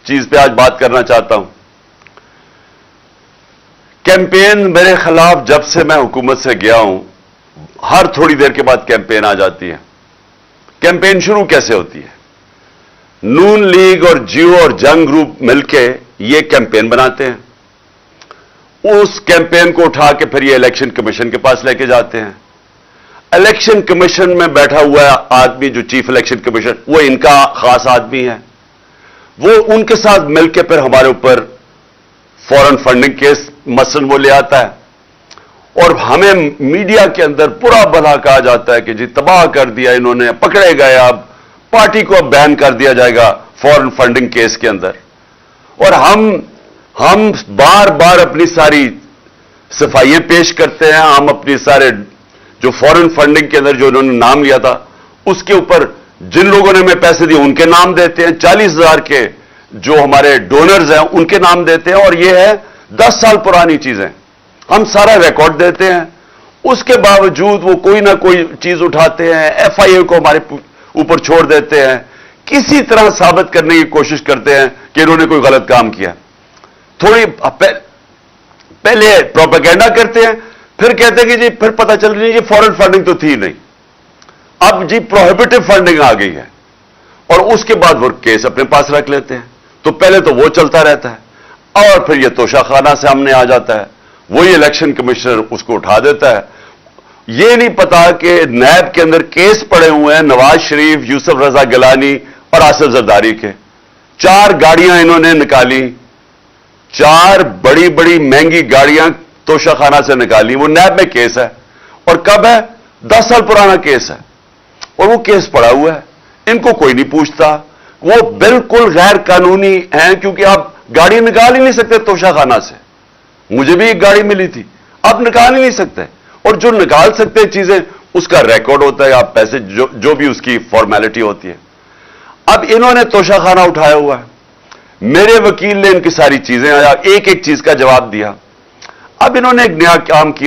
چیز پہ آج بات کرنا چاہتا ہوں. کیمپین میرے خلاف جب سے میں حکومت سے گیا ہوں، ہر تھوڑی دیر کے بعد کیمپین آ جاتی ہے. کیمپین شروع کیسے ہوتی ہے؟ نون لیگ اور جیو اور جنگ گروپ مل کے یہ کیمپین بناتے ہیں. اس کیمپین کو اٹھا کے پھر یہ الیکشن کمیشن کے پاس لے کے جاتے ہیں. الیکشن کمیشن میں بیٹھا ہوا آدمی جو چیف الیکشن کمیشن، وہ ان کا خاص آدمی ہے. وہ ان کے ساتھ مل کے پھر ہمارے اوپر فورن فنڈنگ کیس مثلاً وہ لے آتا ہے، اور ہمیں میڈیا کے اندر برا بھلا کہا جاتا ہے کہ جی تباہ کر دیا انہوں نے، پکڑے گئے، اب پارٹی کو اب بین کر دیا جائے گا فورن فنڈنگ کیس کے اندر. اور ہم بار بار اپنی ساری صفائیاں پیش کرتے ہیں. ہم اپنی سارے جو فورن فنڈنگ کے اندر جو انہوں نے نام لیا تھا، اس کے اوپر جن لوگوں نے ہمیں پیسے دیے ان کے نام دیتے ہیں. 40,000 کے جو ہمارے ڈونرز ہیں ان کے نام دیتے ہیں، اور یہ ہے 10 سال پرانی چیزیں. ہم سارا ریکارڈ دیتے ہیں. اس کے باوجود وہ کوئی نہ کوئی چیز اٹھاتے ہیں، ایف آئی اے کو ہمارے اوپر چھوڑ دیتے ہیں، کسی طرح ثابت کرنے کی کوشش کرتے ہیں کہ انہوں نے کوئی غلط کام کیا. تھوڑی پہلے پروپیگنڈا کرتے ہیں، پھر کہتے ہیں کہ جی پھر پتہ چل رہی ہے یہ فورن فنڈنگ تو تھی نہیں، اب جی پروہیبٹیو فنڈنگ آ گئی ہے، اور اس کے بعد وہ کیس اپنے پاس رکھ لیتے ہیں. تو پہلے تو وہ چلتا رہتا ہے، اور پھر یہ توشہ خانہ سامنے آ جاتا ہے. وہی الیکشن کمشنر اس کو اٹھا دیتا ہے. یہ نہیں پتا کہ نیب کے اندر کیس پڑے ہوئے ہیں نواز شریف، یوسف رضا گیلانی اور آصف زرداری کے. 4 گاڑیاں انہوں نے نکالی، 4 بڑی بڑی مہنگی گاڑیاں توشہ خانہ سے نکالی. وہ نیب میں کیس ہے، اور کب ہے؟ 10 سال پرانا کیس ہے، اور وہ کیس پڑا ہوا ہے. ان کو کوئی نہیں پوچھتا. وہ بالکل غیر قانونی ہیں، کیونکہ آپ گاڑی نکال ہی نہیں سکتے توشہ خانہ سے. مجھے بھی ایک گاڑی ملی تھی، آپ نکال ہی نہیں سکتے. اور جو نکال سکتے چیزیں اس کا ریکارڈ ہوتا ہے، آپ پیسے جو بھی اس کی فارمیلٹی ہوتی ہے. اب انہوں نے توشہ خانہ اٹھایا ہوا ہے. میرے وکیل نے ان کی ساری چیزیں ایک ایک چیز کا جواب دیا. اب انہوں نے ایک نیا کام کیا.